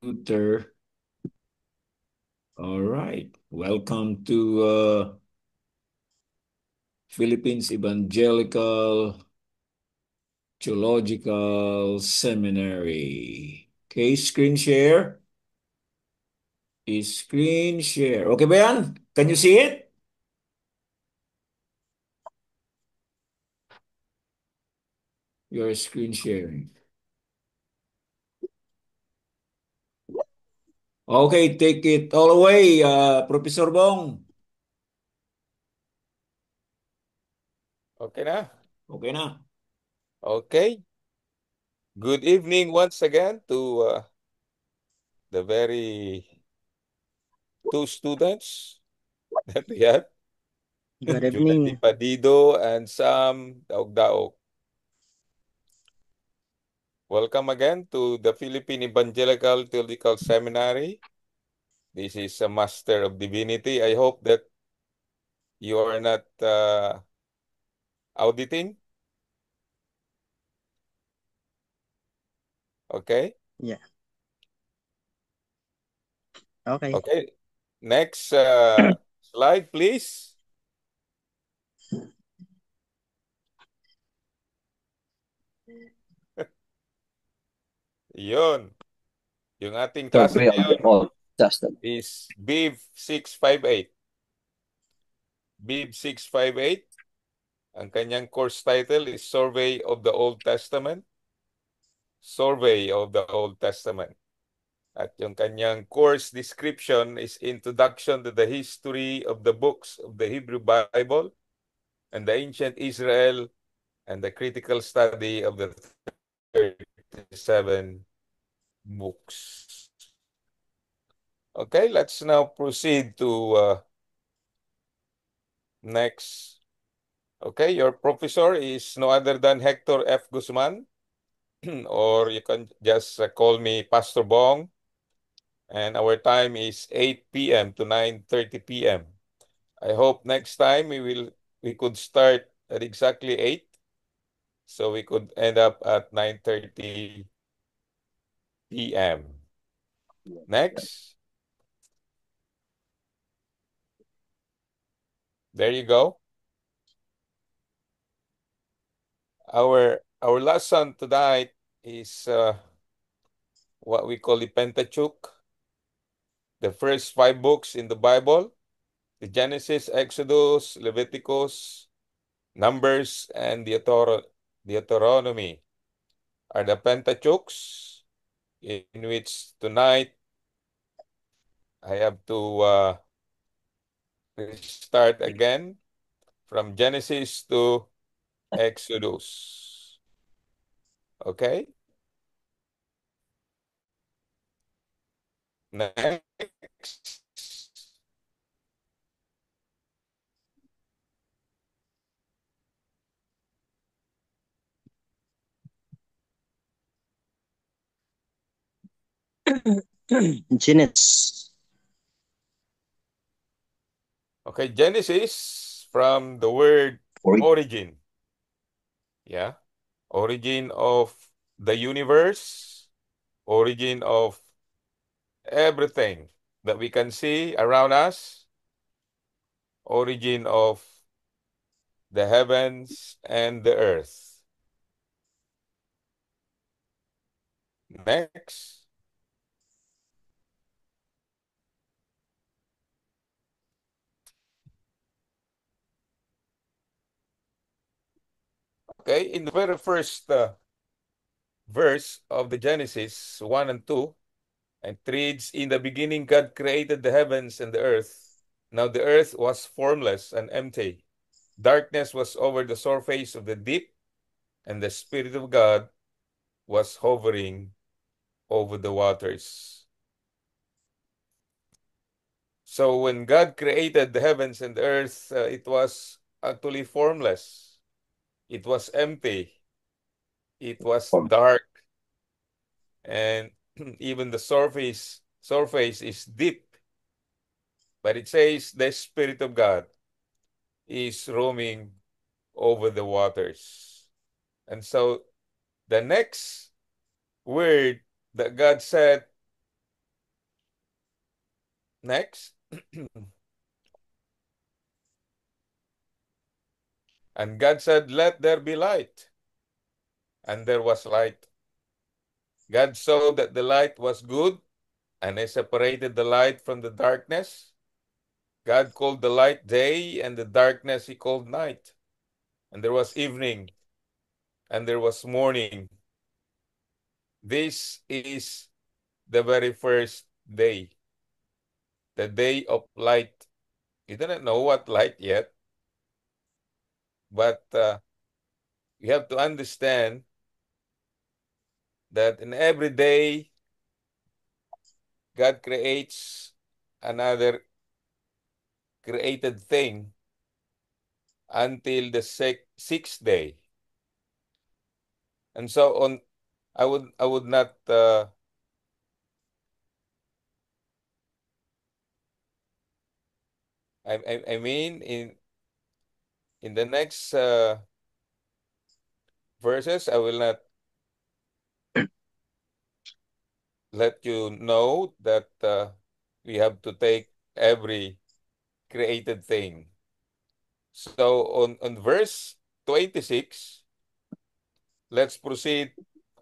Computer. All right. Welcome to Philippines Evangelical Theological Seminary. Okay, screen share. Screen share. Okay ba yan? Can you see it? Your screen sharing. Okay, take it all away, Professor Bong. Okay na? Okay na. Okay. Good evening once again to the very two students that we have, Good Junati evening. Padido and Sam Daog-Daog. Welcome again to the Philippine Evangelical Theological Seminary. This is a Master of Divinity. I hope that you are not auditing. Okay? Yeah. Okay. Okay. Next slide, please. Yun. Yung ating klase Survey of the ngayon Old Testament. is BIV 658. BIV 658. Ang kanyang course title is Survey of the Old Testament. Survey of the Old Testament. At yung kanyang course description is Introduction to the History of the Books of the Hebrew Bible and the Ancient Israel and the Critical Study of the 37 books. Okay, let's now proceed to next. Okay, your professor is no other than Hector F. Guzman, or you can just call me Pastor Bong. And our time is 8 p.m. to 9:30 p.m. I hope next time we could start at exactly 8, so we could end up at 9:30 p.m. Next. There you go. Our lesson tonight is what we call the Pentateuch, the first 5 books in the Bible, the Genesis, Exodus, Leviticus, Numbers, and Deuteronomy are the Pentateuchs, in which tonight I have to start again from Genesis to Exodus. Okay? Next. Genesis. Okay, Genesis from the word origin. Yeah. Origin of the universe, origin of everything that we can see around us, origin of the heavens and the earth. Next. Okay, in the very first verse of the Genesis 1 and 2, it reads, "In the beginning God created the heavens and the earth. Now the earth was formless and empty. Darkness was over the surface of the deep, and the Spirit of God was hovering over the waters." So when God created the heavens and the earth, it was actually formless. It was empty. It was dark, and even the surface is deep. But it says the Spirit of God is roaming over the waters. And so the next word that God said Next. And God said, "Let there be light." And there was light. God saw that the light was good, and He separated the light from the darkness. God called the light day, and the darkness He called night. And there was evening, and there was morning. This is the very first day, the day of light. You don't know what light yet, but you have to understand that in every day, God creates another created thing until the sixth day. And so on, I would not I mean in the next verses, I will not let you know that we have to take every created thing. So on verse 26, let's proceed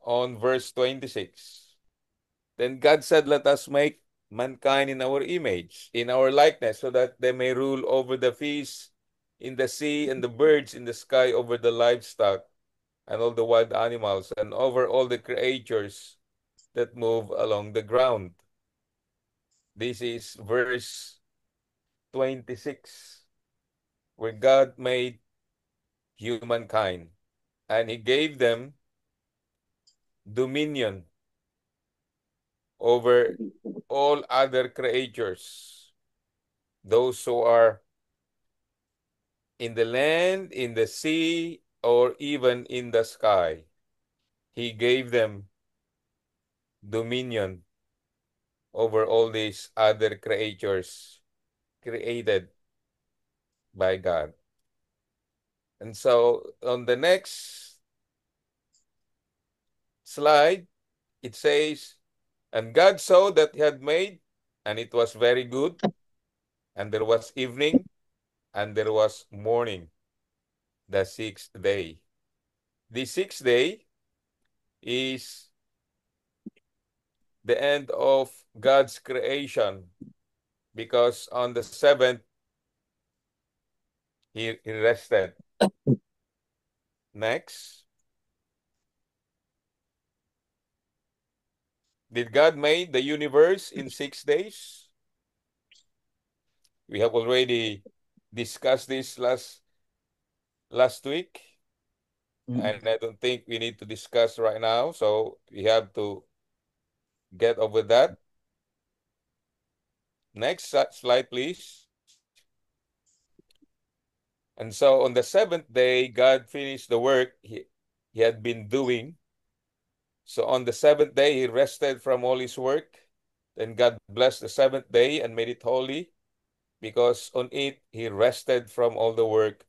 on verse 26. Then God said, "Let us make mankind in our image, in our likeness, so that they may rule over the fish in the sea and the birds in the sky, over the livestock and all the wild animals, and over all the creatures that move along the ground." This is verse 26, where God made humankind, and He gave them dominion over all other creatures, those who are in the land, in the sea, or even in the sky. He gave them dominion over all these other creatures created by God. And so on the next slide, it says, "And God saw that He had made, and it was very good. And there was evening, and there was morning, the sixth day." The sixth day is the end of God's creation, because on the seventh, He rested. Next. Did God made the universe in 6 days? We have already discussed this last week, and I don't think we need to discuss right now, so we have to get over that. Next slide, please. And so on the seventh day, God finished the work he had been doing. So on the seventh day, He rested from all His work. Then God blessed the seventh day and made it holy, because on it He rested from all the work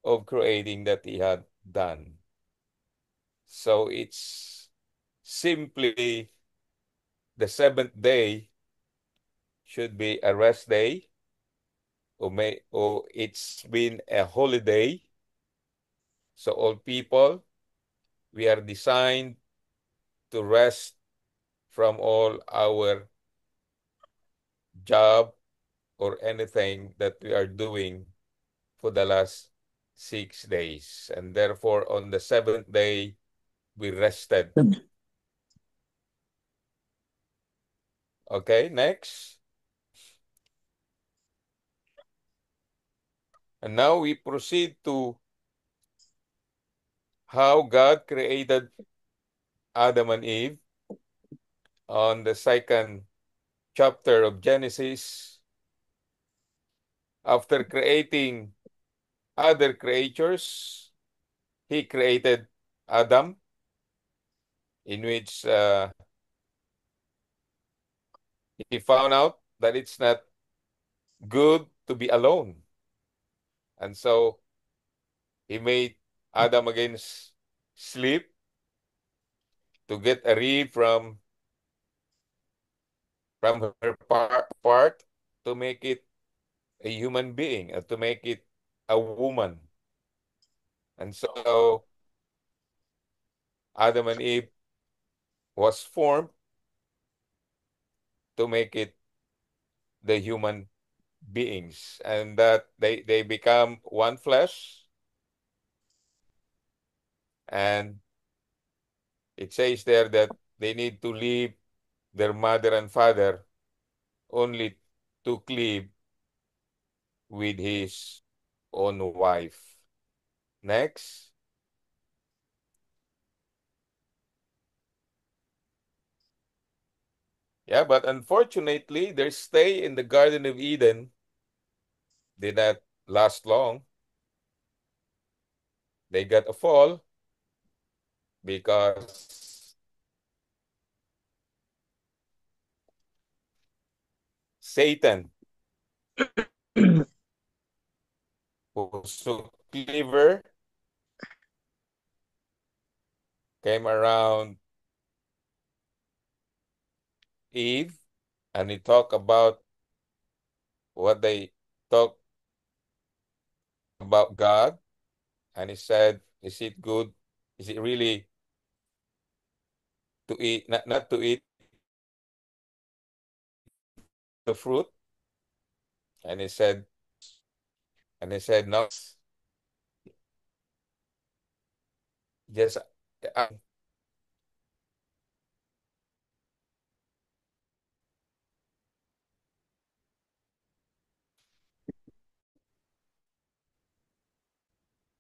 of creating that He had done. So it's simply the seventh day should be a rest day, or it's been a holiday. So all people, we are designed to rest from all our job or anything that we are doing for the last 6 days. And therefore, on the seventh day, we rested. Okay, next. And now we proceed to how God created Adam and Eve on the second chapter of Genesis. After creating other creatures, He created Adam, in which He found out that it's not good to be alone. And so He made Adam against sleep to get a rib from her part. to make it a human being, to make it a woman. And so Adam and Eve was formed to make it the human beings, and that they become one flesh. And it says there that they need to leave their mother and father only to cleave with his own wife. Next. Yeah, but unfortunately, their stay in the Garden of Eden did not last long. They got a fall because Satan, who's so clever, came around Eve, and he talked about what they talked about God, and he said, "Is it good? Is it really to eat, not to eat the fruit?" And he said, "No, just uh,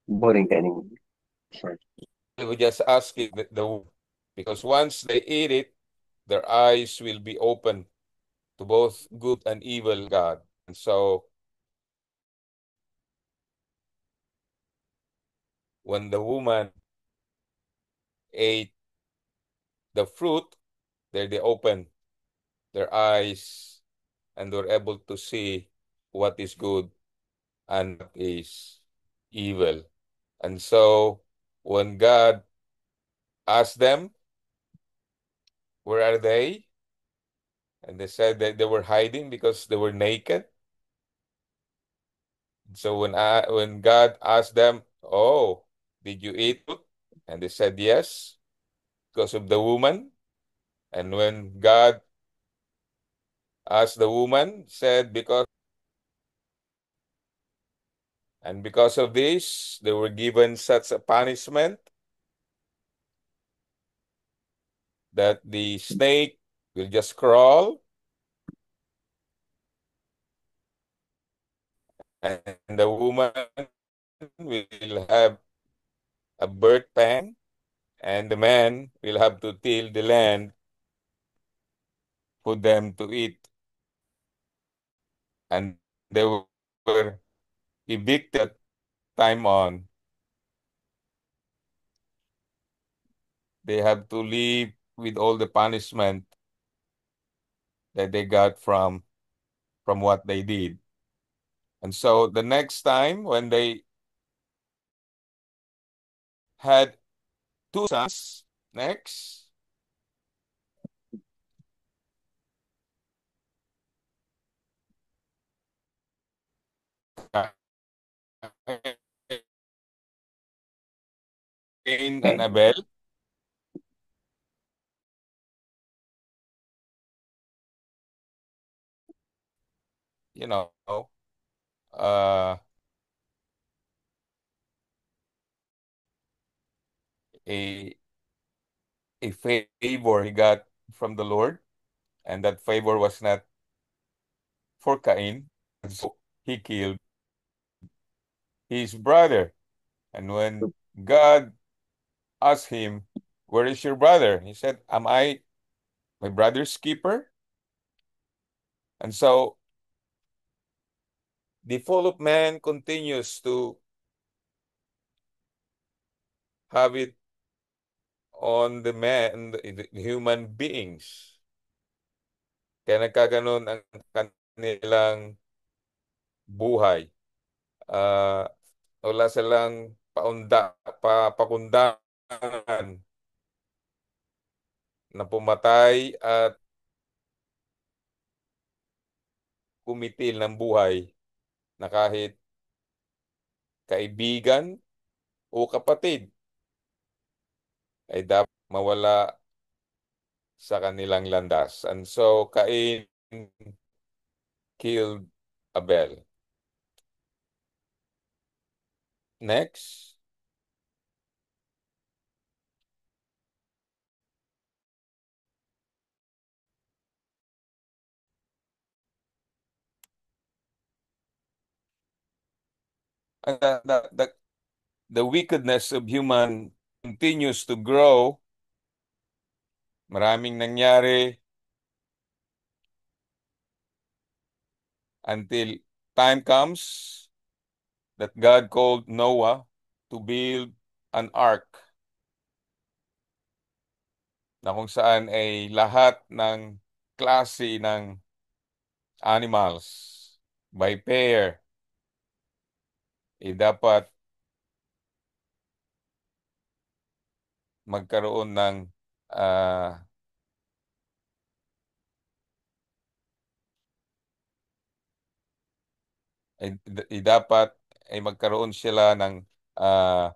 Boring ka rin. Sure. they would just ask it because once they eat it, their eyes will be open to both good and evil God." And so when the woman ate the fruit, there they opened their eyes and were able to see what is good and what is evil. And so when God asked them, "Where are they?" And they said that they were hiding because they were naked. So when God asked them, "Oh, did you eat it?" And they said yes, because of the woman. And when God asked the woman, said because of this, they were given such a punishment that the snake will just crawl, and the woman will have a birth pang, and the man will have to till the land for them to eat. And they were evicted time on. They have to live with all the punishment that they got from what they did. And so the next time when they had two sons, next, Cain and Abel, you know, uh, a a favor he got from the Lord, and that favor was not for Cain, so he killed his brother. And when God asked him, "Where is your brother?" he said, "Am I my brother's keeper?" And so the fall of man continues to have it on the man, the human beings. Kaya nagkaganon ang kanilang buhay. Uh, Wala silang pakundangan na pumatay at kumitil ng buhay na kahit kaibigan o kapatid ay dapat mawala sa kanilang landas. And so Cain killed Abel. Next. And the wickedness of human continues to grow. Maraming nangyari until time comes that God called Noah to build an ark na kung saan ay lahat ng klase ng animals by pair ay dapat magkaroon ng ah, dapat ay magkaroon sila ng ah,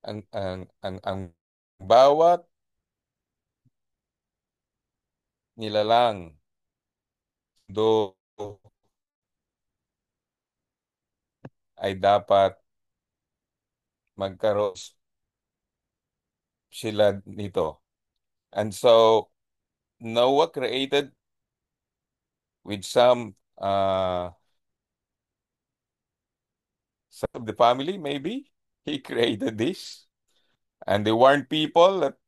ang bawat nilalang do ay dapat magkaroon sila nito. And so Noah created with some of the family, maybe he created this, and they warned people that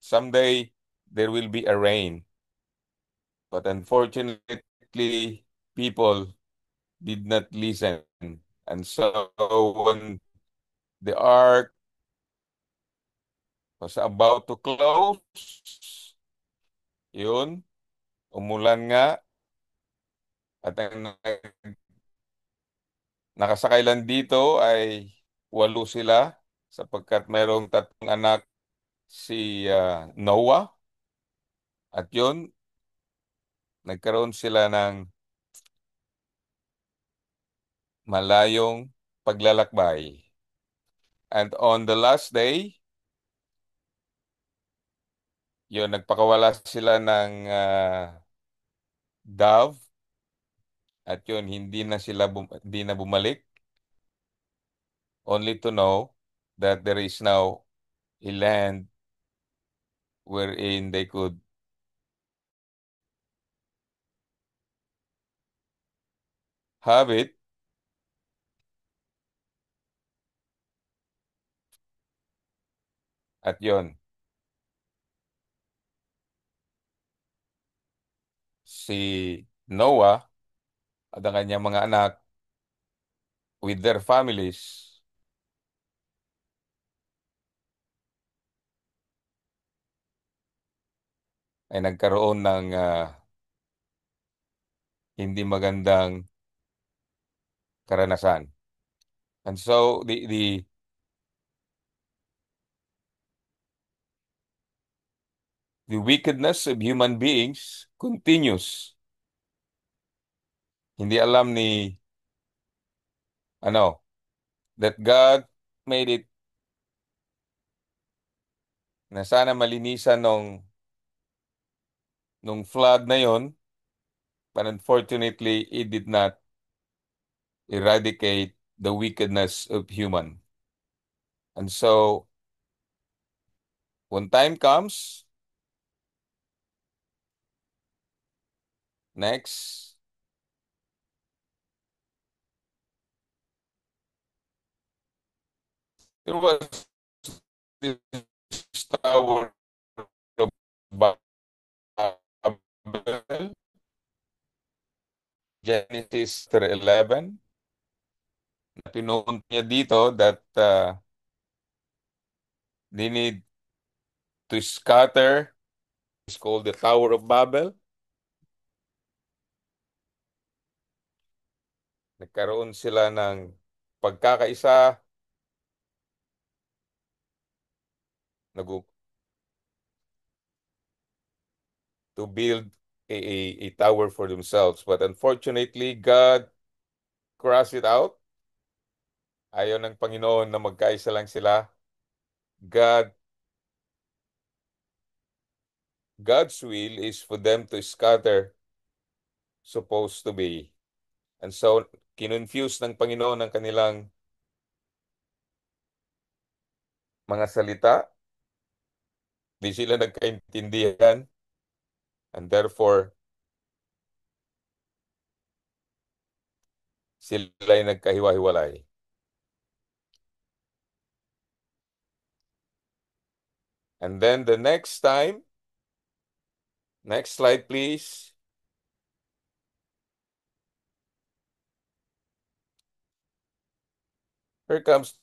someday there will be a rain. But unfortunately, people did not listen. And so when the ark was about to close, yun, umulan nga at ang nakasakay lang dito ay 8 sila sapagkat mayroong 3 anak si Noah at yun, nagkaroon sila ng malayong paglalakbay. And on the last day, yun, nagpakawala sila ng dove at yun, hindi na bumalik, only to know that there is now a land wherein they could have it. At yun, si Noah at ang kanyang mga anak with their families ay nagkaroon ng hindi magandang karanasan. And so the wickedness of human beings continues. Hindi alam ni that God made it na sana malinisan nung flood na yon, but unfortunately it did not eradicate the wickedness of human. And so when time comes, next, there was this tower of Babel, Genesis 11. Pinuunto niya dito that they need to scatter. It's called the Tower of Babel. Nagkaroon sila ng pagkakaisa nagu to build a tower for themselves. But unfortunately, God crashed it out. Ayaw ng Panginoon na magkaisa lang sila. God, God's will is for them to scatter, supposed to be. And so, kinonfuse ng Panginoon ang kanilang mga salita. Di sila nagkaintindihan. And therefore, sila ay nagkahiwa-hiwalay. And then the next time, next slide please. Here comes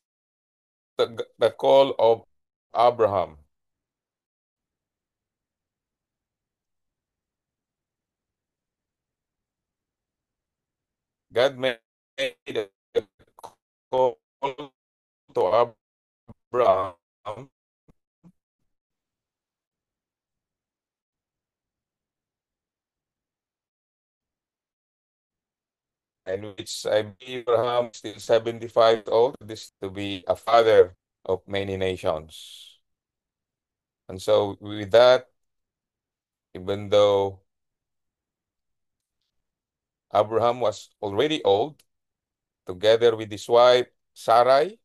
the call of Abraham. God made a call to Abraham, and which I believe Abraham is still 75 old, this to be a father of many nations. And so with that, even though Abraham was already old, together with his wife Sarai,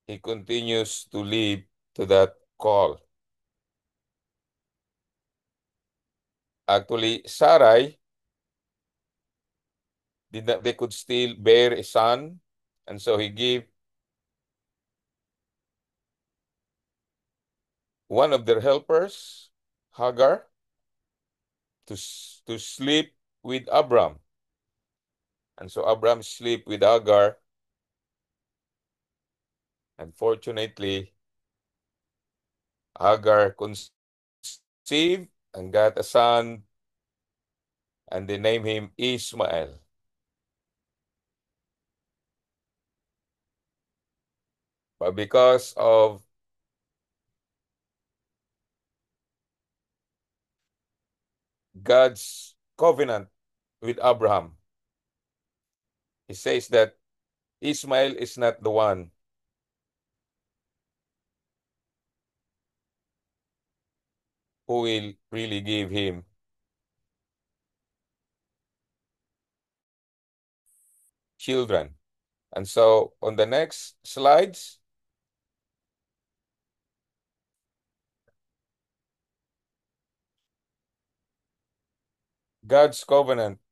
he continues to live to that call. Actually, Sarai they could still bear a son, and so he gave one of their helpers, Hagar, to sleep with Abram. And so Abram sleep with Hagar. Unfortunately, Hagar conceived and got a son, and they named him Ishmael. But because of God's covenant with Abraham, he says that Ishmael is not the one who will really give him children. And so on the next slides, God's covenant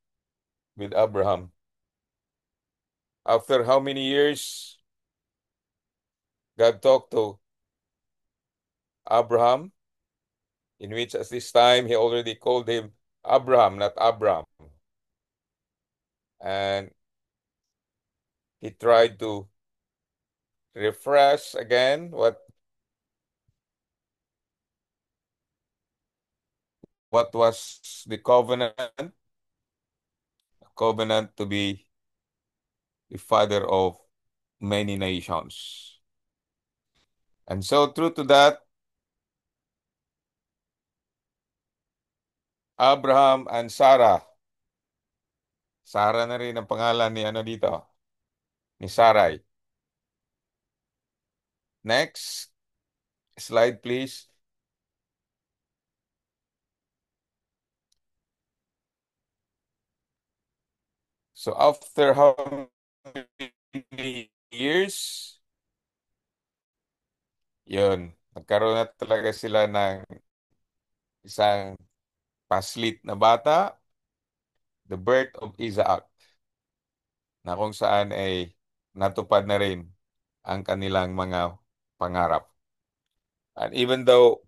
with Abraham. After how many years God talked to Abraham, in which at this time he already called him Abraham, not Abram. And he tried to refresh again what was the covenant, a covenant to be the father of many nations. And so true to that, Abraham and Sarah. Sarah na rin ang pangalan ni ano dito, ni Sarai. Next slide please. So after how many years, yun, nagkaroon na talaga sila ng isang paslit na bata, the birth of Isaac, na kung saan ay natupad na rin ang kanilang mga pangarap. And even though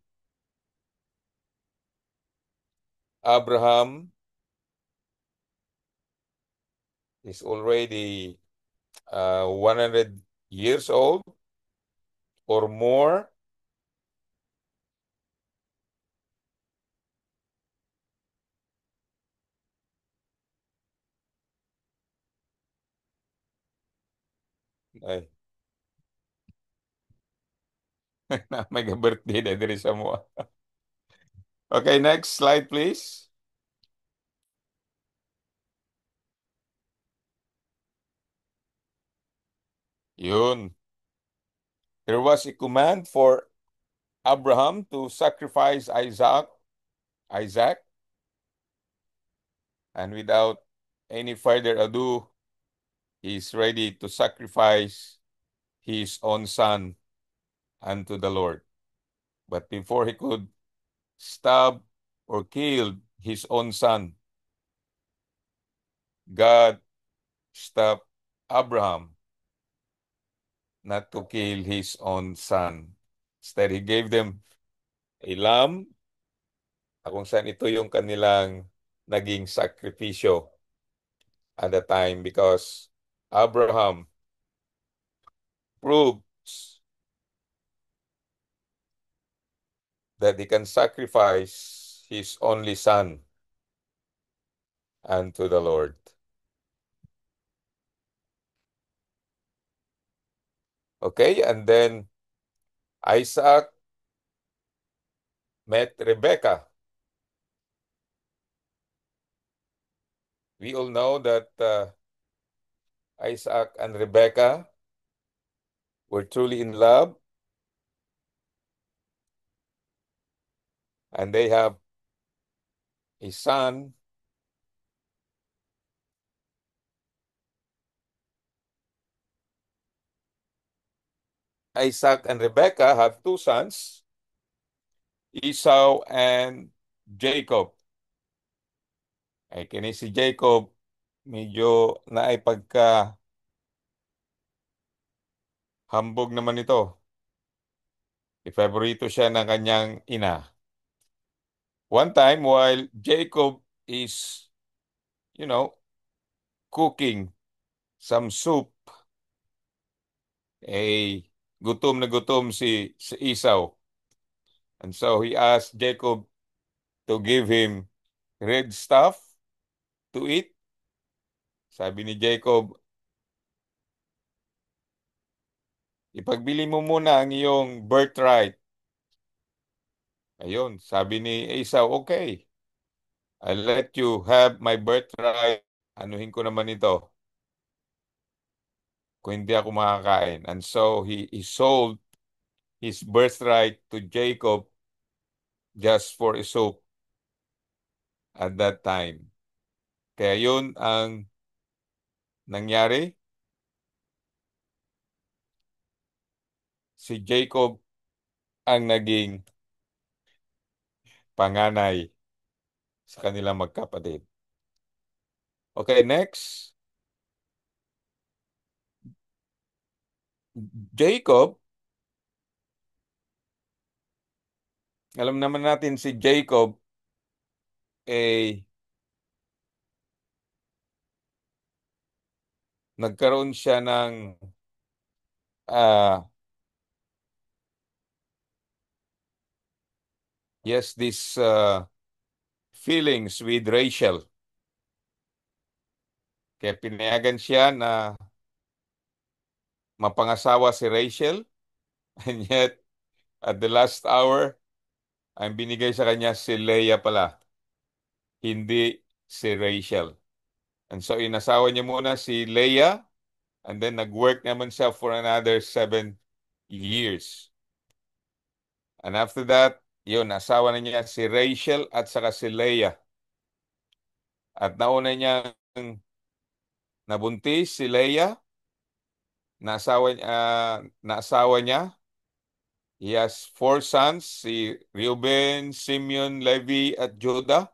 Abraham is already 100 years old or more, Ay, may birthday na diri sa mo. Okay, next slide please. Yun. There was a command for Abraham to sacrifice Isaac, and without any further ado, he's ready to sacrifice his own son unto the Lord. But before he could stab or kill his own son, God stopped Abraham not to kill his own son. Instead, he gave them a lamb, kung saan ito yung kanilang naging sakripisyo at the time, because Abraham proves that he can sacrifice his only son unto the Lord. Okay, and then Isaac met Rebekah. We all know that Isaac and Rebekah were truly in love, and they have a son. Isaac and Rebekah have two sons, Esau and Jacob. Ay kini si Jacob medyo naipagka hambog naman ito. Ifavorito siya ng kanyang ina. One time while Jacob is, cooking some soup, gutom na gutom si Esau. And so he asked Jacob to give him red stuff to eat. Sabi ni Jacob, ipagbili mo muna ang iyong birthright. Ayun, sabi ni Esau, okay, I'll let you have my birthright. Anuhin ko naman ito kung hindi ako makakain. And so he sold his birthright to Jacob just for a soup at that time. Kaya yun ang nangyari. Si Jacob ang naging panganay sa kanilang magkapatid. Okay, next. Jacob, alam naman natin si Jacob nagkaroon siya ng this feelings with Rachel. Kaya pinayagan siya na mapangasawa si Rachel, and yet at the last hour, ang binigay sa kanya si Leah pala, hindi si Rachel. And so inasawa niya muna si Leah, and then nag-work naman siya for another 7 years. And after that, yun, nasawa na niya si Rachel at saka si Leah. At nauna niyang nabuntis si Leah, nasawa niya. He has 4 sons, si Reuben, Simeon, Levi, at Judah.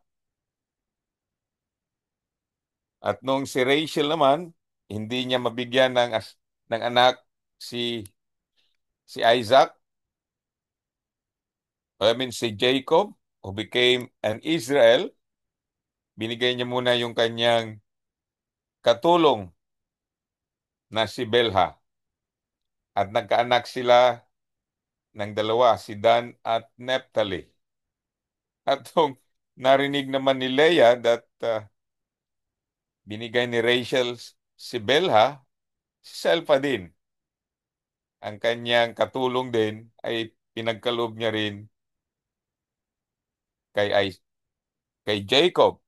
At nung si Rachel naman, hindi niya mabigyan ng anak si Isaac, si Jacob, who became an Israel. Binigay niya muna yung kanyang katulong na si Belha. At nagkaanak sila ng dalawa, si Dan at Naphtali. At nung narinig naman ni Leah that binigay ni Rachel si Belha, si Selpa din. ang kanyang katulong din ay pinagkaloob niya rin kay Jacob.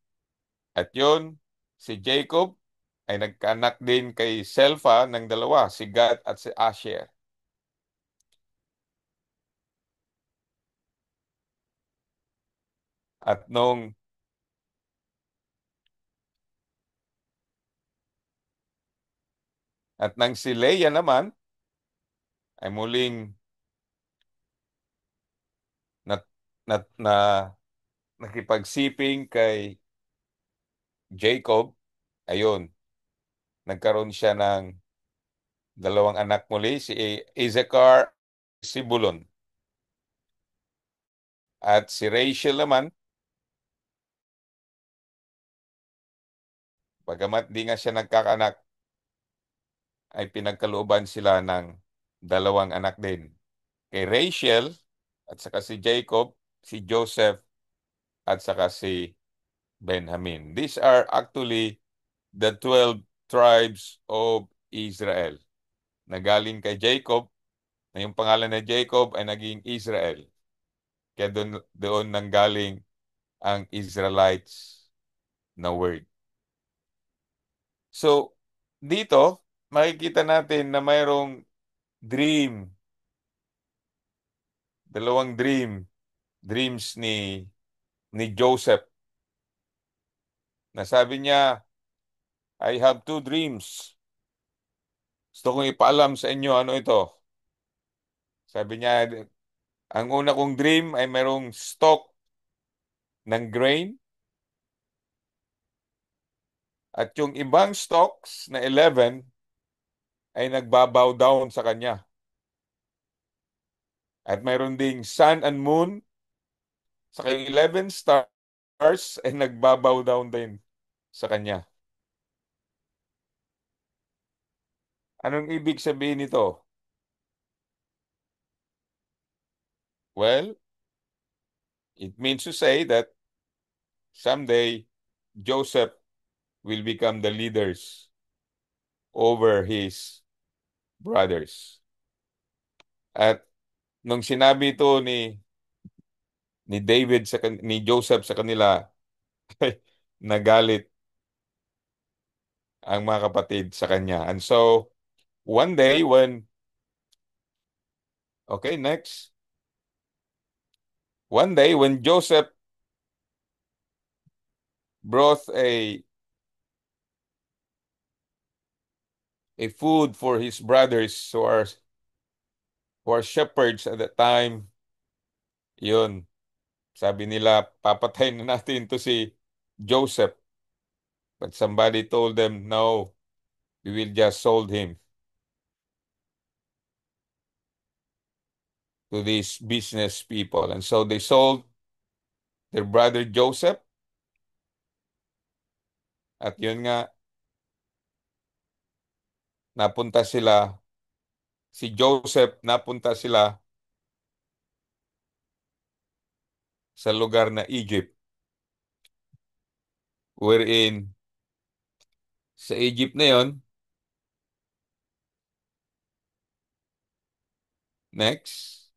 At yun, si Jacob ay nagkaanak din kay Selfa ng dalawa, si Gad at si Asher. At nang si Leah naman ay muling na, na nakipagsiping kay Jacob, ayun, nagkaroon siya ng dalawang anak muli, si Issachar, si Bulon. At si Rachel naman, bagamat di nga siya nagkakaanak, ay pinagkalooban sila ng dalawang anak din. Kay Rachel, at saka si Jacob, si Joseph, at saka si Benjamin. These are actually the 12 tribes of Israel. Nagaling kay Jacob, na yung pangalan na Jacob ay naging Israel. Kaya doon nanggaling ang Israelites na word. So, dito, makikita natin na mayroong dream, dalawang dreams ni Joseph. Nasabi niya, I have two dreams. Gusto kong ipaalam sa inyo ano ito. Sabi niya, ang una kong dream ay mayroong stalk ng grain at yung ibang stalks na 11 ay nagbabow down sa kanya. At mayroon ding sun and moon sa kayong 11 stars ay nagbabow down din sa kanya. Anong ibig sabihin nito? Well, it means to say that someday Joseph will become the leaders over his brothers. At nung sinabi ito ni Joseph sa kanila, nagalit ang mga kapatid sa kanya. And so one day okay, next. One day when Joseph brought a food for his brothers who are shepherds at that time, yun, sabi nila, papatayin na natin to si Joseph. But somebody told them, no, we will just sold him to these business people. And so they sold their brother Joseph. At yun nga, si Joseph, napunta sila sa lugar na Egypt. Wherein, sa Egypt na yon, next,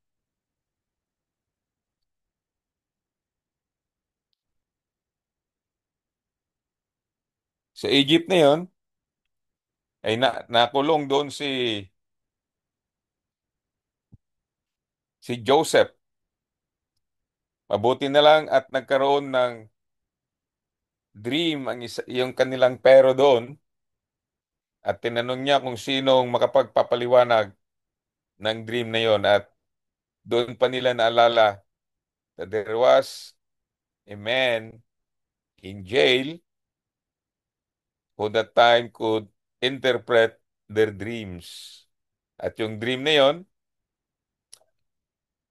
sa Egypt na yon, ay nakulong doon si Joseph. Mabuti na lang at nagkaroon ng dream yung kanilang pero doon at tinanong niya kung sinong makapagpapaliwanag ng dream na yon at doon pa nila naalala that there was a man in jail who that time could interpret their dreams. At yung dream na yon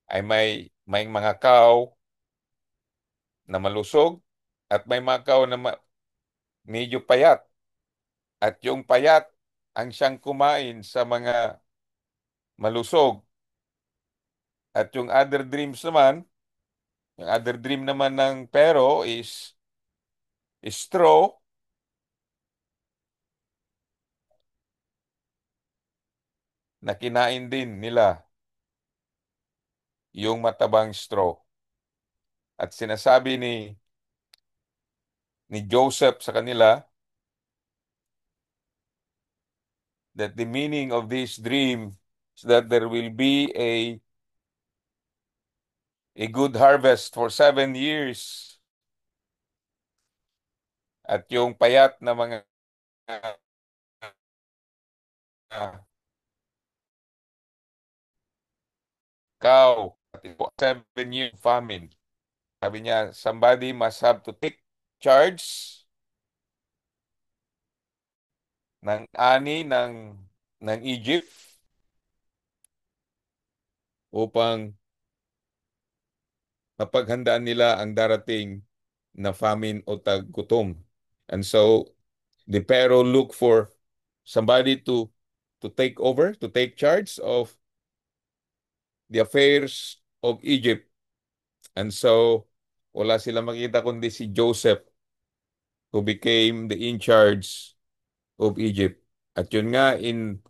ay may mga cow na malusog at may mga cow na medyo payat. At yung payat ang siyang kumain sa mga malusog. At yung other dream naman ng pero is straw. na kinain din nila yung matabang straw. At sinasabi ni Joseph sa kanila that the meaning of this dream is that there will be a good harvest for 7 years. At yung payat na mga cow, at ito 7 year famine. Sabi niya, somebody must have to take charge ng ani ng Egypt upang mapaghandaan nila ang darating na famine o taggutom. And so the Pharaoh looked for somebody to take over, to take charge of the affairs of Egypt. And so wala sila makita kundi si Joseph who became the in charge of Egypt. At yun nga in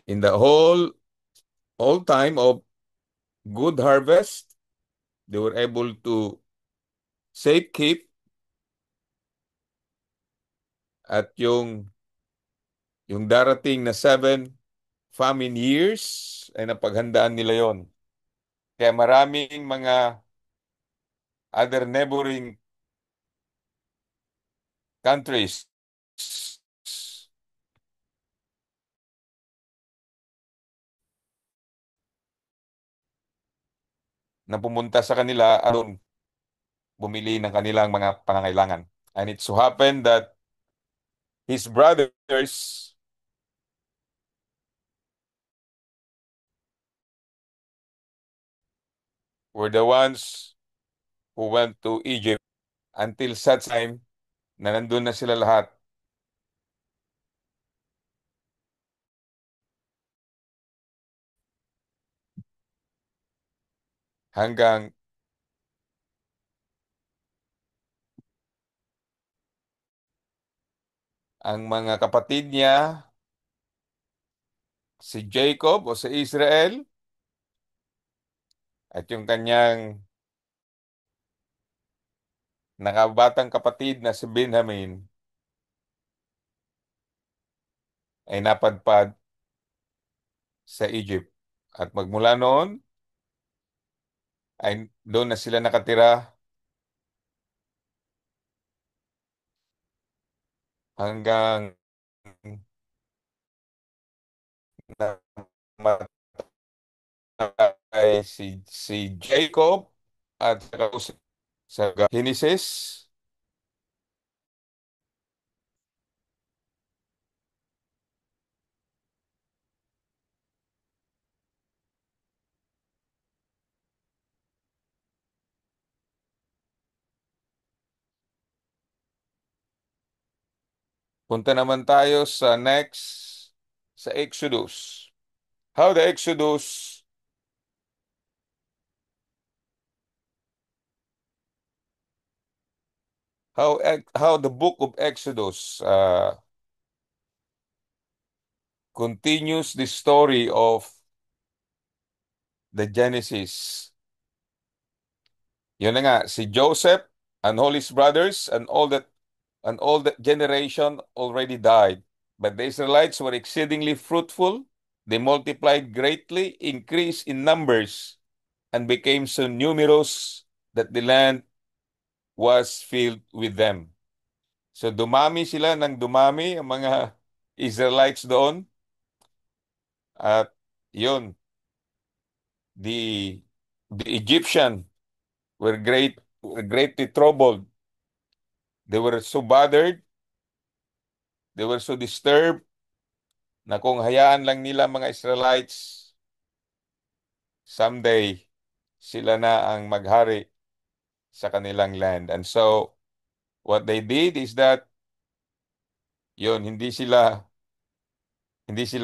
the whole time of good harvest, they were able to safekeep at yung darating na 7 famine years ay napaghandaan nila yon. Kaya maraming mga other neighboring countries na pumunta sa kanila aron bumili ng kanilang mga pangangailangan. And it so happened that his brothers were the ones who went to Egypt until such time na nandun na sila lahat. Hanggang ang mga kapatid niya, si Jacob o si Israel, at yung kanyang nakabatang kapatid na si Benjamin ay napadpad sa Egypt. At magmula noon ay doon na sila nakatira hanggang namatay si Jacob at sa Genesis. Punta naman tayo sa sa Exodus. How the Exodus, how the book of Exodus continues the story of the Genesis. Yun na nga, si Joseph and all his brothers and all that generation already died. But the Israelites were exceedingly fruitful. They multiplied greatly, increased in numbers, and became so numerous that the land was filled with them. So dumami sila ng dumami ang mga Israelites doon. At yun, the the Egyptian were greatly troubled. They were so bothered, they were so disturbed na kung hayaan lang nila mga Israelites, someday sila na ang maghari sa kanilang land. And so what they did is that yun, hindi sila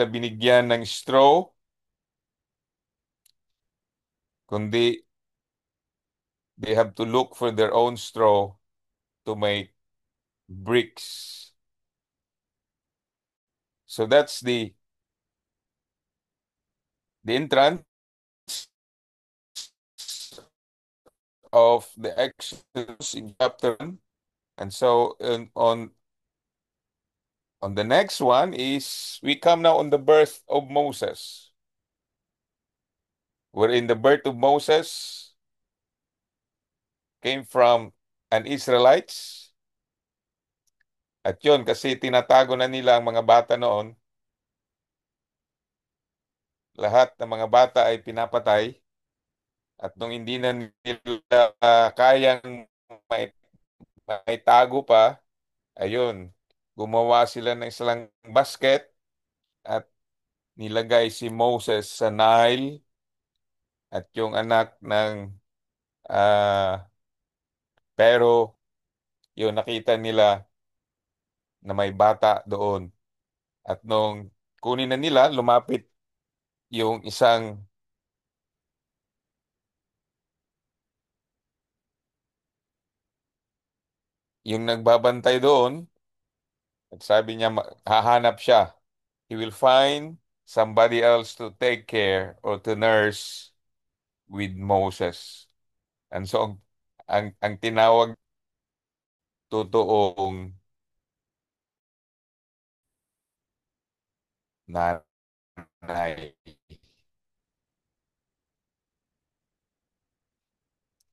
binigyan ng straw, kundi they have to look for their own straw to make bricks. So that's the entrance of the Exodus in chapter 1. And so on the next one is we come now on the birth of Moses. Wherein the birth of Moses came from an Israelites. At yun, kasi tinatago na nila ang mga bata noon, lahat ng mga bata ay pinapatay. At nung hindi na nila kayang may, may tago pa, ayun, gumawa sila ng isang basket at nilagay si Moses sa Nile at yung anak ng pero yun nakita nila na may bata doon. At nung kunin na nila, lumapit yung yung nagbabantay doon at sabi niya hahanap siya. He will find somebody else to take care or to nurse with Moses. And so ang tinawag totoong nanay.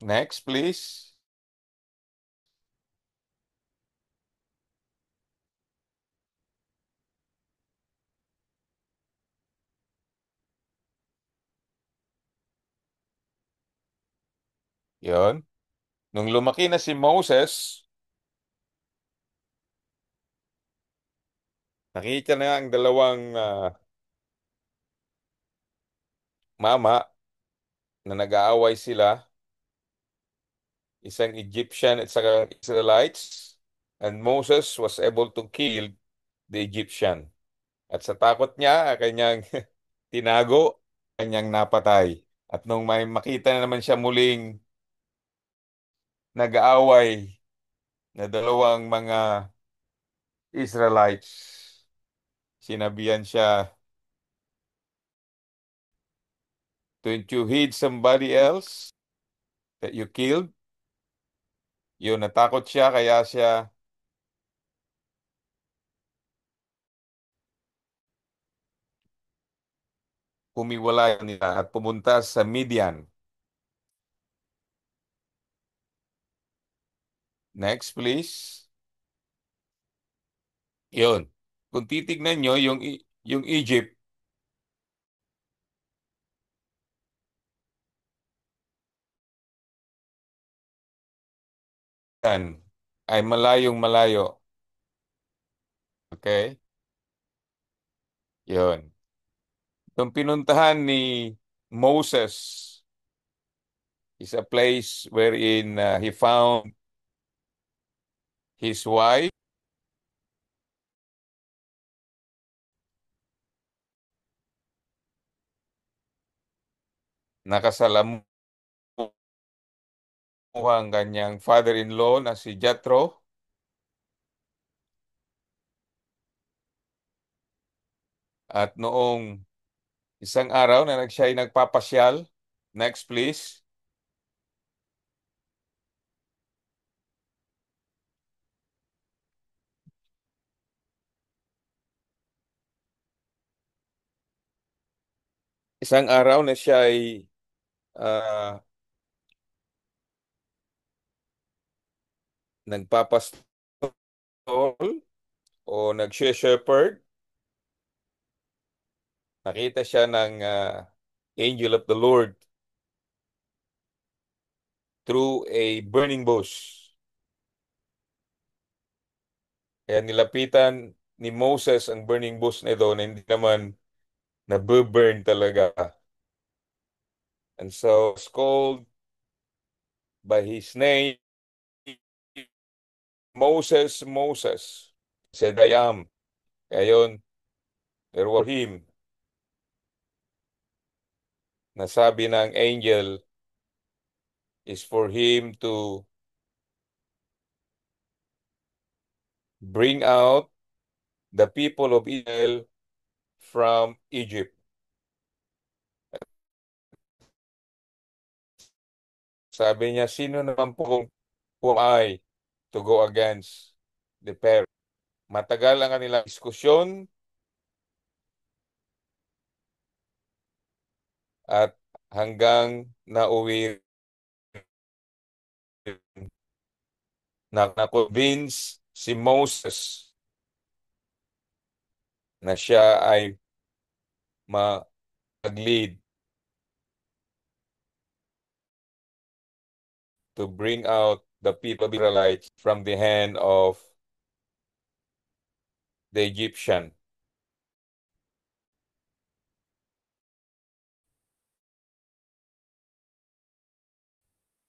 Next, please. Yon. Nung lumaki na si Moses, nakita na ang dalawang mama na nag-aaway sila, isang Egyptian at saka Israelites, and Moses was able to kill the Egyptian. At sa takot niya, kanyang tinago, kanyang napatay. At nung may makita na naman siya muling nag-aaway na dalawang mga Israelites, sinabihan siya, "Don't you hate somebody else that you killed?" Yun, natakot siya, kaya siya humiwalay nila at pumunta sa Midian. Next, please. Yun. Kung titignan nyo, yung Egypt, yan, ay malayong malayo. Okay? Yun. Yung pinuntahan ni Moses is a place wherein he found his wife, nakasalamuha ang kanyang father-in-law na si Jethro. At noong isang araw na siya ay nagpapasyal, next please, isang araw na siya ay ah, nagpapastol o nag-shepherd, nakita siya ng angel of the Lord through a burning bush. Kaya nilapitan ni Moses ang burning bush na ito na hindi naman nabuburn talaga. And so it's called by his name, Moses, Moses. Said, I am. Kaya yun, there was him. Nasabi ng angel is for him to bring out the people of Israel from Egypt. Sabi niya, sino naman po who am I to go against the parent? Matagal ang kanilang diskusyon at hanggang nauwi na-convince si Moses na siya ay mag-lead to bring out the people of Israelites from the hand of the Egyptian.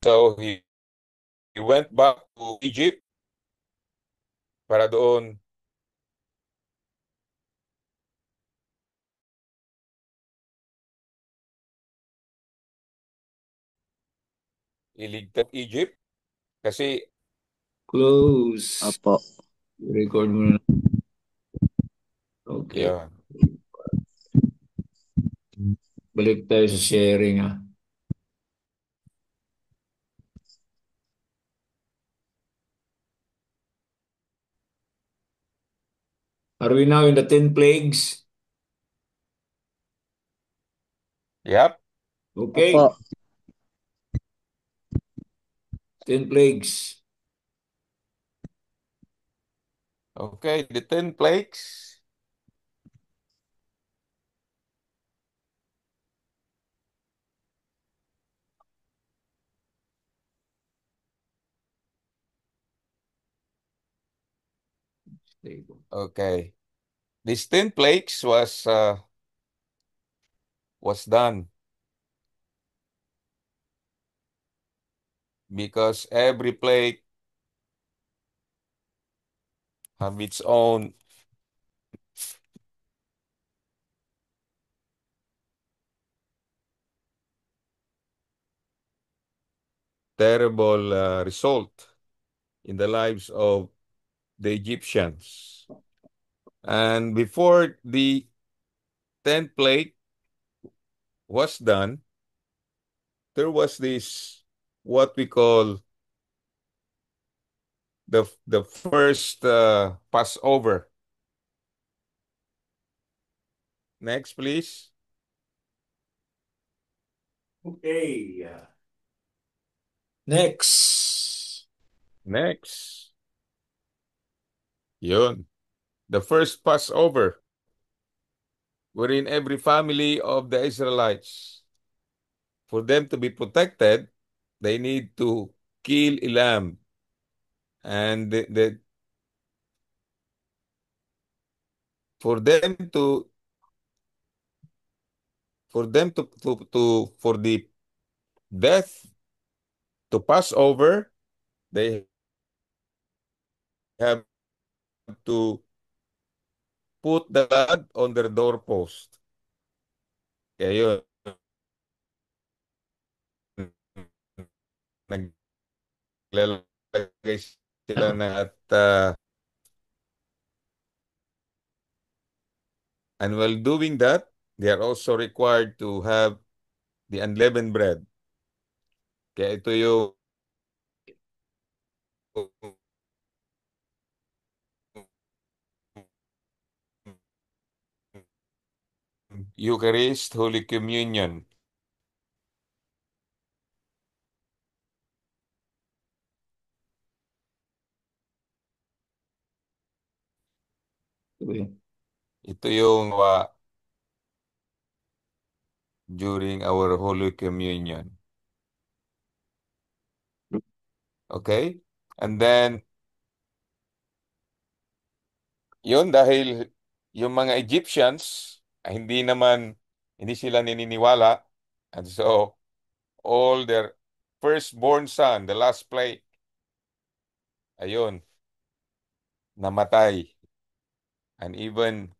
So he went back to Egypt para doon iligtas Egypt kasi Close. Apo. Record mo na. Okay. yun. Balik tayo sa sharing ah. Are we now in the 10 plagues? Yep. Okay. Apo. 10 plagues. Okay, the 10 plagues. Okay. These 10 plagues was done because every plague have its own terrible result in the lives of the Egyptians. And before the 10th plague was done, there was this what we call the first Passover. Next, please. Okay. Next. Next. Yun. The first Passover, wherein every family of the Israelites, for them to be protected, they need to kill a lamb. And for them to for the death to pass over, they have to put the blood on their doorpost. Kaya yun, naglalagay sila na at and while doing that, they are also required to have the unleavened bread. Kaya ito yung Eucharist, Holy Communion. Okay. Ito yung during our Holy Communion. Okay? And then, yun dahil yung mga Egyptians ay hindi sila nininiwala. And so, all their firstborn son, the last plague, ayun, namatay. And even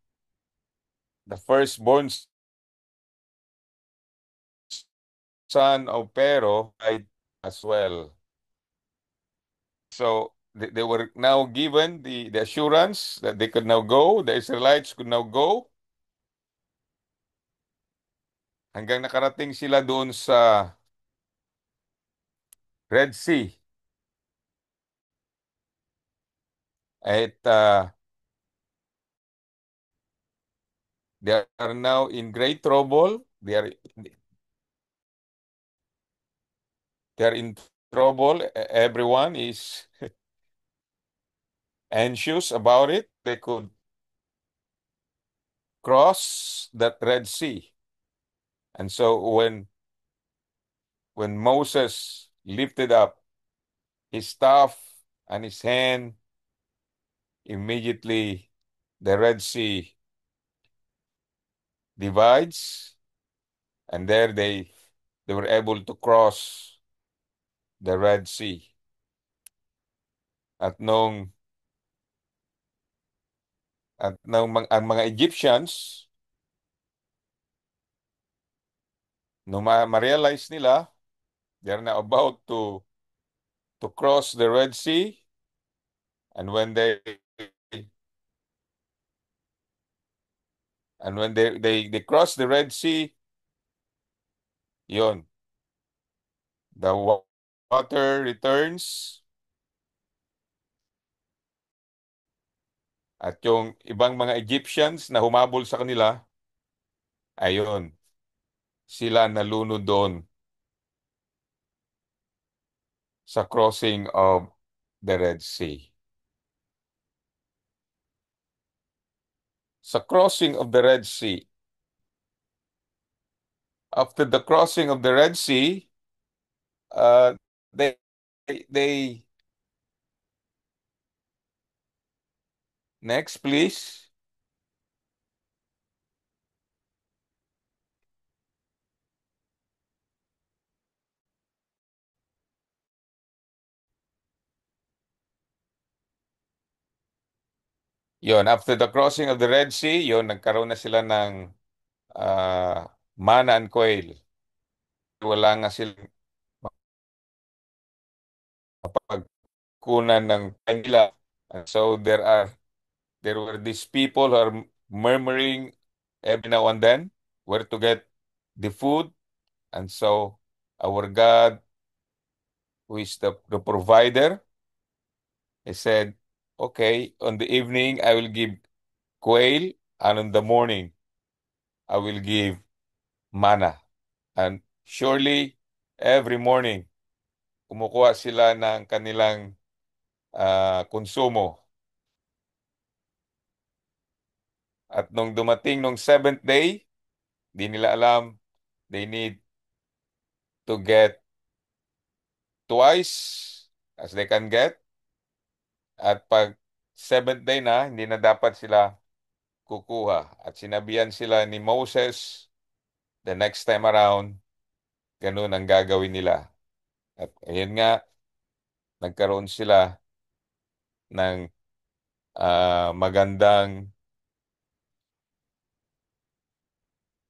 the firstborn son of Pharaoh died as well. So they were now given the assurance that they could now go, the Israelites could now go, hanggang nakarating sila doon sa Red Sea. At they are now in great trouble. They are in trouble. Everyone is anxious about it. They could cross that Red Sea. And so when Moses lifted up his staff and his hand, immediately the Red Sea divides, and there they were able to cross the Red Sea. At ang mga Egyptians, nung ma-realize nila, they're now about to cross the Red Sea, and when they cross the Red Sea, yon, the water returns, at yung ibang mga Egyptians na humabol sa kanila, ayon, sila nalunod doon sa crossing of the Red Sea. Sa crossing of the Red Sea, after the crossing of the Red Sea, uh, they they next, please. Yon, after the crossing of the Red Sea, yon, nagkaroon na sila ng manna and quail. Wala nga silang mapagkunan ng kanila. And so there were these people who are murmuring every now and then where to get the food. And so our God, who is the provider, he said, okay, on the evening I will give quail, and in the morning I will give manna. And surely every morning kumukuha sila ng kanilang konsumo. At nung dumating nung seventh day, di nila alam, they need to get twice as they can get. At pag seventh day na, hindi na dapat sila kukuha. At sinabihan sila ni Moses, the next time around, ganun ang gagawin nila. At ayun nga, nagkaroon sila ng magandang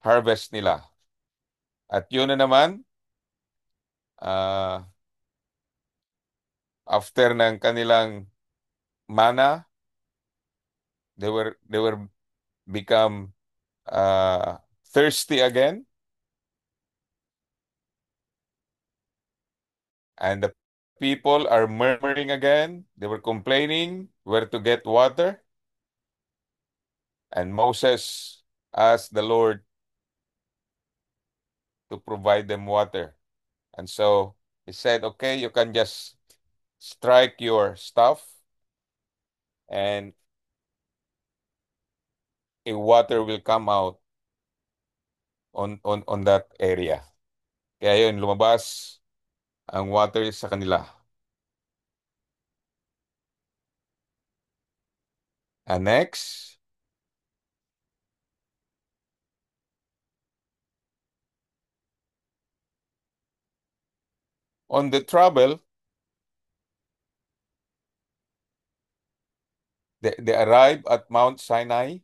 harvest nila. At yun na naman, after ng kanilang mana, they were become thirsty again, and the people are murmuring again. They were complaining where to get water, and Moses asked the Lord to provide them water. And so he said, okay, you can just strike your staff and a water will come out on that area. Kaya yun, lumabas ang water sa kanila. And next, on the travel, they arrive at Mount Sinai.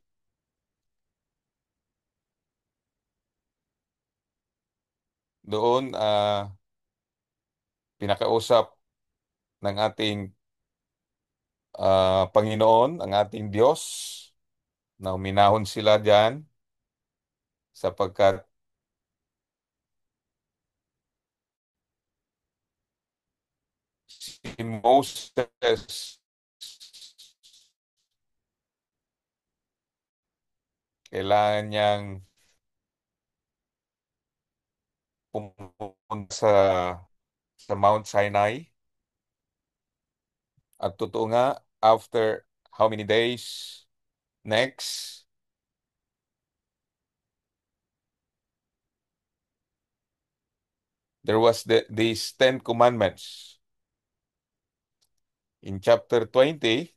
Doon, pinakausap ng ating Panginoon, ang ating Diyos, na uminahon sila diyan sapagkat si Moses, kailangan niyang pumunta sa Mount Sinai. At totoo nga, after how many days? Next, there was these 10 commandments. In chapter 20,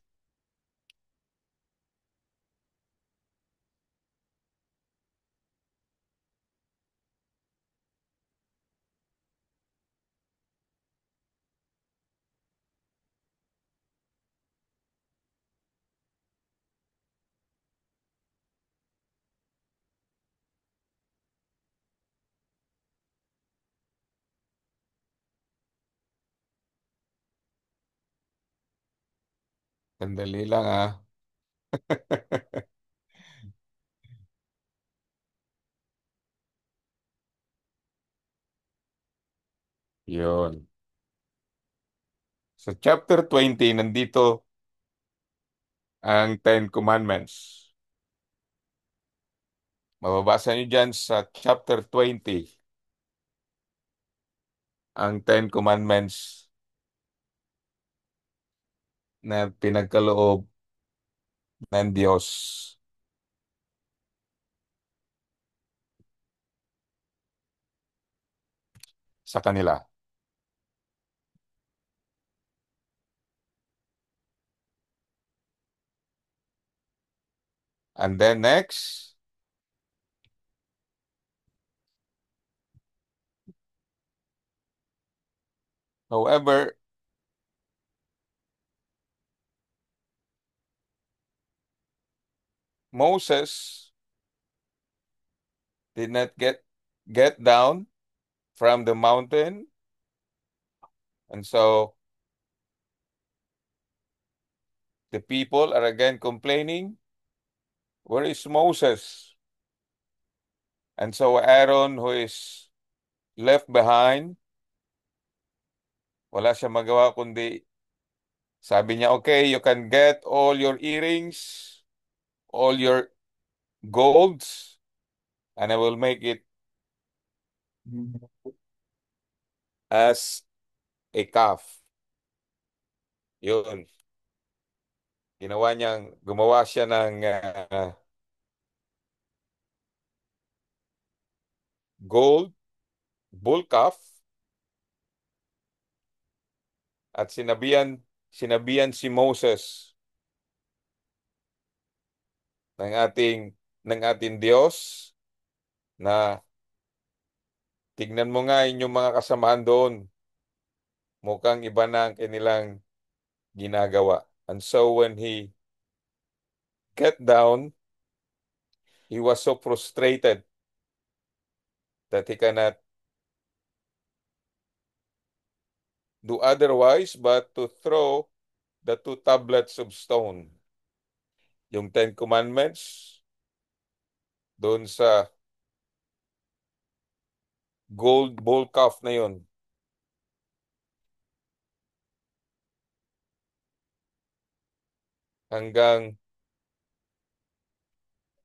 sandali lang ah. Yun. Sa chapter 20, nandito ang 10 Commandments. Mababasa niyo dyan sa chapter 20 ang 10 Commandments na pinagkaloob ng Diyos sa kanila. And then next, however, Moses did not get down from the mountain, and so the people are again complaining, where is Moses? And so Aaron, who is left behind, wala siya magawa kundi sabi niya, okay, you can get all your earrings, all your golds, and I will make it as a calf. Yun. Gumawa siya ng gold bull calf at sinabihan si Moses ng ating Diyos na tignan mo nga inyong mga kasamahan doon. Mukhang iba na ang kanilang ginagawa. And so when he get down, he was so frustrated that he cannot do otherwise but to throw the two tablets of stone. Yung 10 Commandments doon sa gold bull calf na yun. Hanggang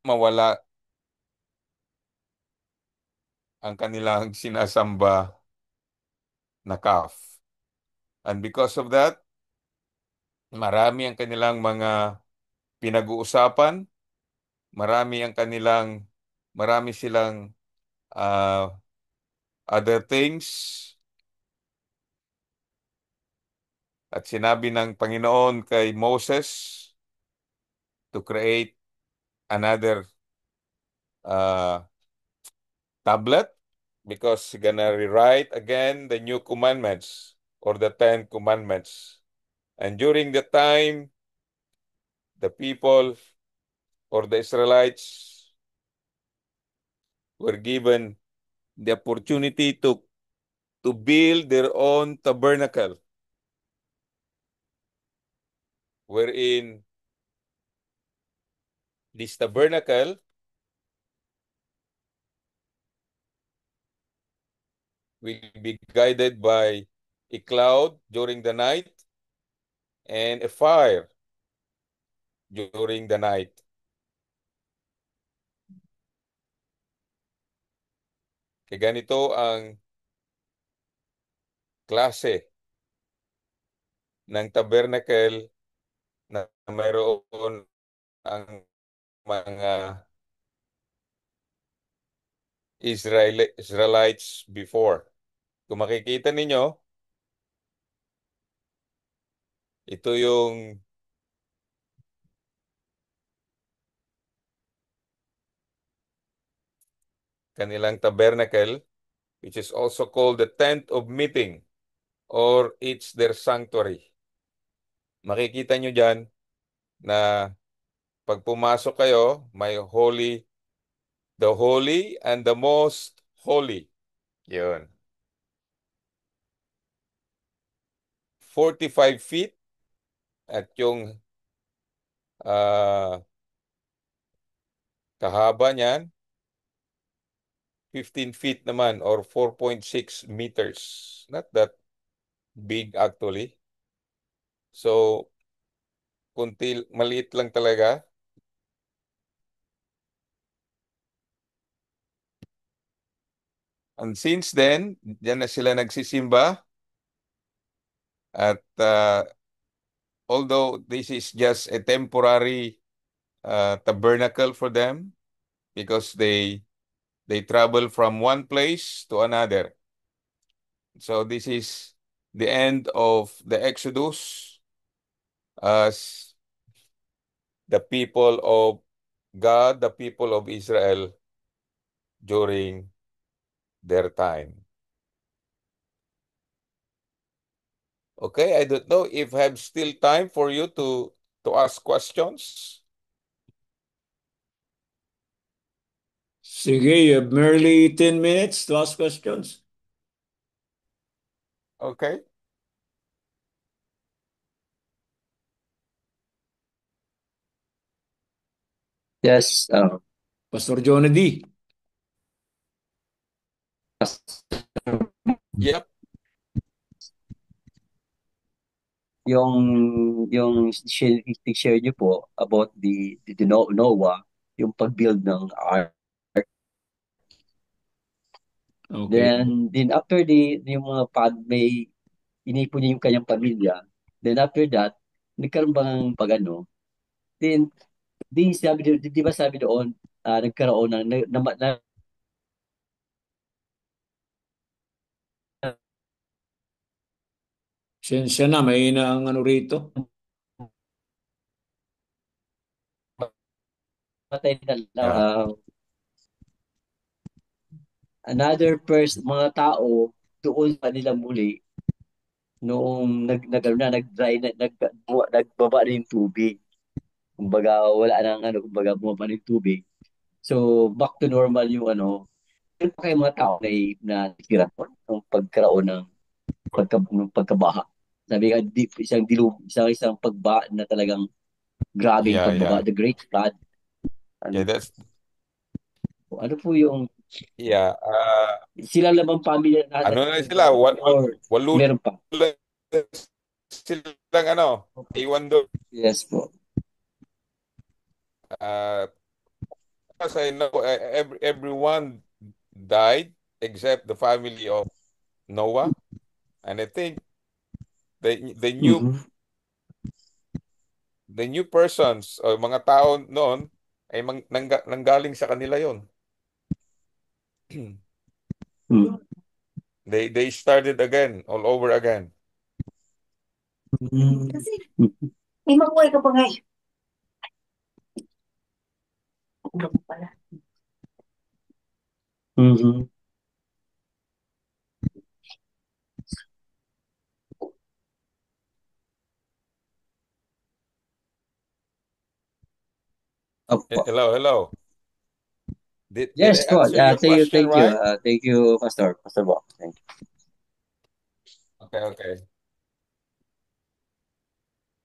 mawala ang kanilang sinasamba na calf. And because of that, marami ang kanilang mga pinag-uusapan, marami silang uh, other things. At sinabi ng Panginoon kay Moses to create another uh, tablet because he's gonna rewrite again the new commandments or the 10 commandments. And during the time, the people or the Israelites were given the opportunity to build their own tabernacle wherein this tabernacle will be guided by a cloud during the night, and a fire during the night. Kaya ganito ang klase ng tabernacle na mayroon ang mga Israelites before. Kung makikita ninyo, ito yung kanilang tabernacle, which is also called the tent of meeting, or it's their sanctuary. Makikita nyo dyan na pag pumasok kayo, may holy, the holy and the most holy. Yun. 45 feet at yung kahaba niyan, 15 feet naman or 4.6 meters. Not that big actually. So, maliit lang talaga. And since then, diyan na sila nagsisimba. At although this is just a temporary tabernacle for them because they travel from one place to another. So this is the end of the Exodus as the people of God, the people of Israel during their time. Okay, I don't know if I have still time for you to ask questions. Sige, you have merely 10 minutes to ask questions. Okay. Yes, Pastor Jonah D. Yep. yung share niyo po about the Noah, yung pag-build ng ark. Okay. Then after yung mga may inipon niya yung kanyang pamilya. Then after that, nagkaroon bang pag-ano? Then, di ba sabi doon, nagkaroon ng, Sensya na, may na ang ano rito. namatay na lang, Yeah. another person, mga tao, doon sa nila muli, noong nag-dry na, nagbaba na yung tubig. Kumbaga, wala nang ano, kumbaga, bumaba na yung tubig. So, back to normal yung ano, yun pa kayo mga tao na tira po ng pagkaroon ng pagkabaha. Sabi nga, isang pagbaha na talagang grabing Yeah, pagbaba, yeah. the Great Flood. Yeah, Ano, that's ano po yung, yeah. sila lamang pamilya na Ano na sila? nagkaroon or Walo meron pa? lang silang iwan doon. Yes po. Uh, as I know, everyone died except the family of Noah. And I think the new Mhm. the new persons o mga tao noon ay nanggaling sa kanila yon. Mm. They started again, all over again. Mm. May makuha ka pa nga eh. Ulo mo pala. Mhm. Opo. Hello, hello. Did I Yes po. answer your Thank you, question thank you. right? Thank you, Pastor Bob. Thank Okay, okay.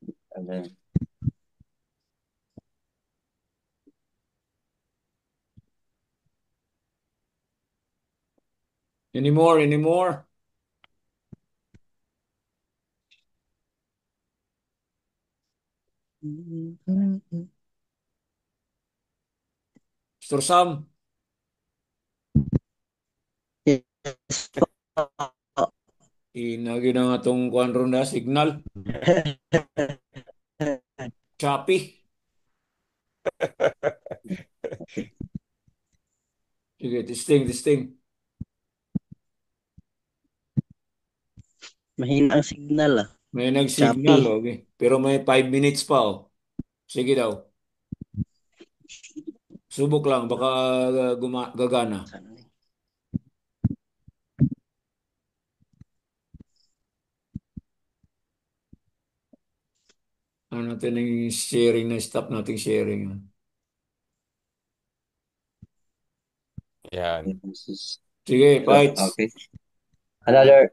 you. And then, Any more? Any more? Pastor Sam, Yes po. inagi na nga itong kuhan ron na signal. Choppy. Sige, testing, testing. Mahina ang signal ah. May nag-signal, Choppy. okay. Pero may 5 minutes pa, oh. Sige daw. Subok lang, baka gagana. Ano natin yung sharing na stop nating sharing. Yan. Sige, fights. Okay. Another.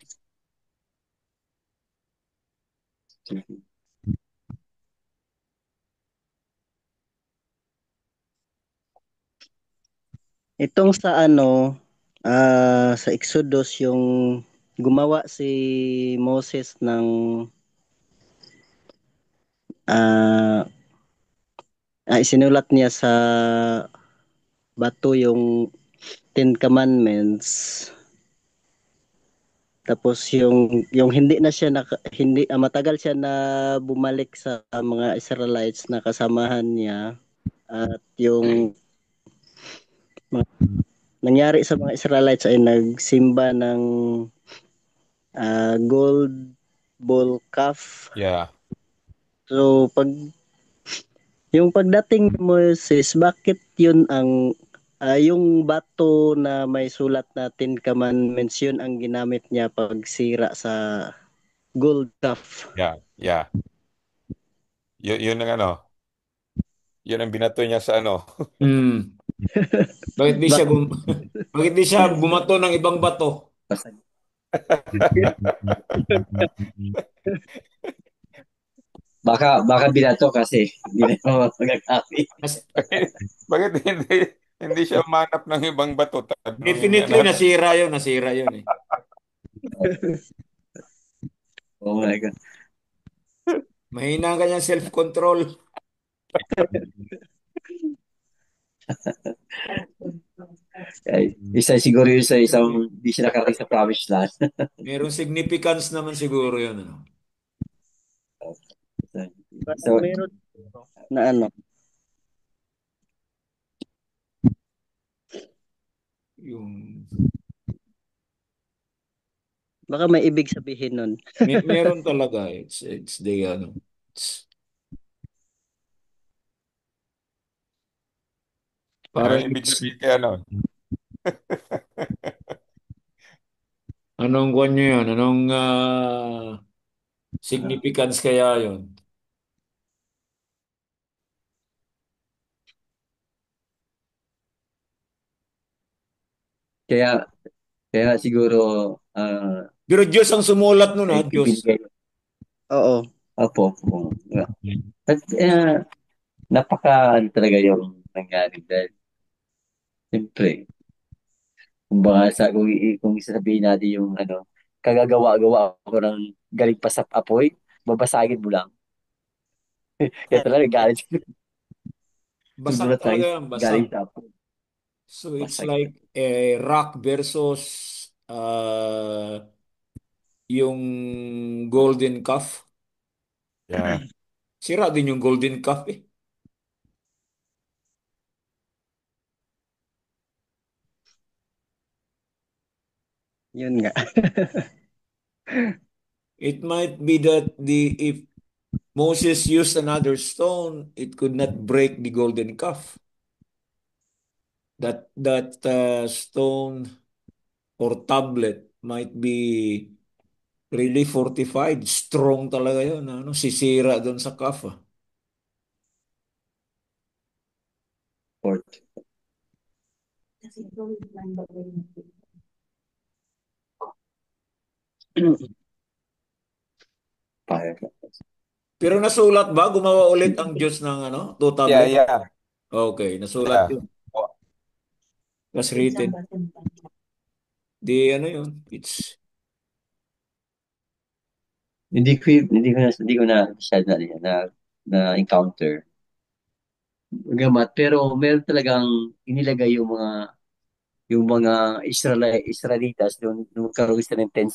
Itong sa sa Exodus yung gumawa si Moses ng ah isinulat niya sa bato yung Ten Commandments. Tapos yung hindi na siya hindi matagal siya na bumalik sa mga Israelites na kasamahan niya at yung mga, nangyari sa mga Israelites ay nagsimba ng gold bull calf. Yeah. So yung pagdating ni Moses, bakit yun yung bato na may sulat na Ten Commandments yun ang ginamit niya pagsira sa gold calf? Yeah. Yeah. Yun ang ano. Yun ang binato niya sa ano. Hmm. Bakit di siya Bak- bakit di siya bumato ng ibang bato? baka binato kasi hindi na magagamit. As- Bakit hindi siya manap ng ibang bato? Tanungin niya Definitely na. nasira yun eh. Oh my God. Mahina ang kanyang self-control. Isa siguro yun sa isang hindi siya nakarating sa promised land. Merong significance naman siguro yun, ano. So, meron na Yung baka may ibig sabihin nun. meron talaga. It's the ano. It's parang Anong ibig sabihin kay ano? anong kanya yun? Anong significance kaya yun? Kaya, kaya siguro, ah, Pero Diyos ang sumulat nun, ha? Diyos. ibinigay. Oo. Opo. At napaka ano talaga yung nangyari dahil siyempre, kung sasabihin natin yung kagagawa-gawa ko ng galing pa sa apoy, babasagin mo lang. Kaya talaga galing Basag sumunod sa talaga yan, basag. galing sa apoy. So it's Basag. like a rock versus yung golden calf. Yeah. Sira din yung golden calf eh. Yun nga. It might be that if Moses used another stone, it could not break the golden calf. That stone or tablet might be really fortified. Strong talaga yun. Ano, sisira doon sa calf. Ah. Port. Fire. Pero nasulat ba? Gumawa ulit ang Diyos ng ano, two Yeah, tablet? yeah. Okay, nasulat Yeah. yun. Was written. Di ano yun? It's Hindi ko na masyado na na encounter. Gamat, pero meron talagang inilagay yung mga Israelitas doon nung karoon sila ng 10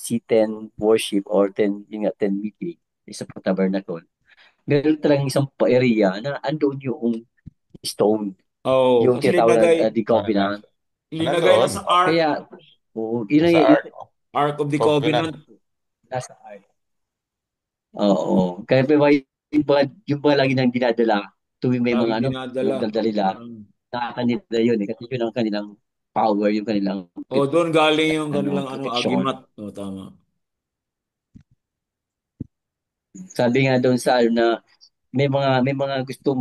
worship or 10 yun nga 10 meeting sa tabernacle. Meron talagang isang area na andun yung stone, Oh, yung kasi tinatawag na the covenant. linagay lang Nandoon? sa Ark, Kaya, oo, yun ang Sa Ark of Ark of the Covenant. Covenant. nasa art. Oo. Kaya yung mga lagi nang dinadala tuwing may Laging mga dinadala. nila, Um, na kanila yun eh. Kasi yun ang kanilang power, yung kanilang oh, doon galing yung kanilang protection. agimat. Oh, tama. Sabi nga doon sa na may mga gusto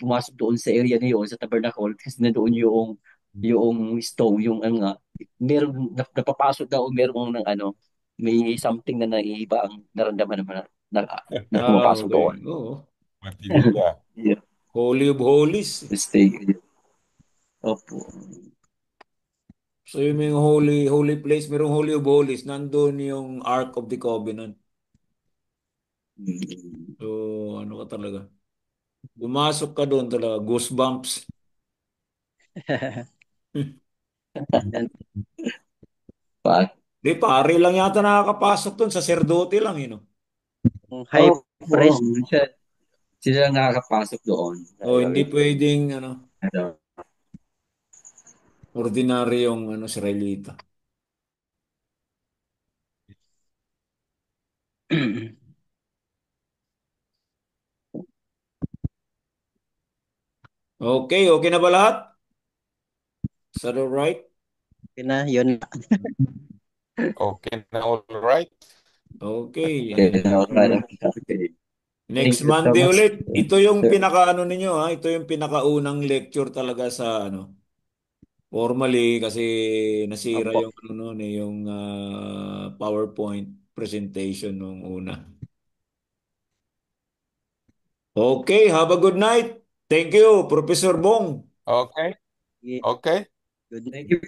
pumasok doon sa area na yun, sa tabernacle, kasi na doon yung stone, yung ano nga, meron napapasok daw, meron ng may something na naiiba ang naramdaman naman na, na Ah, pumapasok doon. okay. Oo. Matibila. Yeah, Holy of Holies. mistake. Opo. So yung may holy place, merong Holy of Holies, nandun yung Ark of the Covenant. Mm. So ano ka talaga? Pumasok ka doon talaga, goosebumps. Pa- Di pare lang yata nakakapasok doon, saserdote lang, you know. Yung Oo, high priest. sila lang nakakapasok doon. O hindi pwedeng ano, Ano, ordinaryong Israelita. Okay, okay na ba lahat? Is that all right? Yun na, yun. Okay na, all right. Okay. okay, okay. Next Thank you so Monday much, ulit. Ito yung sir. pinakaano ninyo ha. Ito yung pinakaunang lecture talaga sa formally kasi nasira Opo. yung noon yung PowerPoint presentation nung una. Okay, have a good night. Thank you, Professor Bong. Okay. Sige. Okay. Good Thank you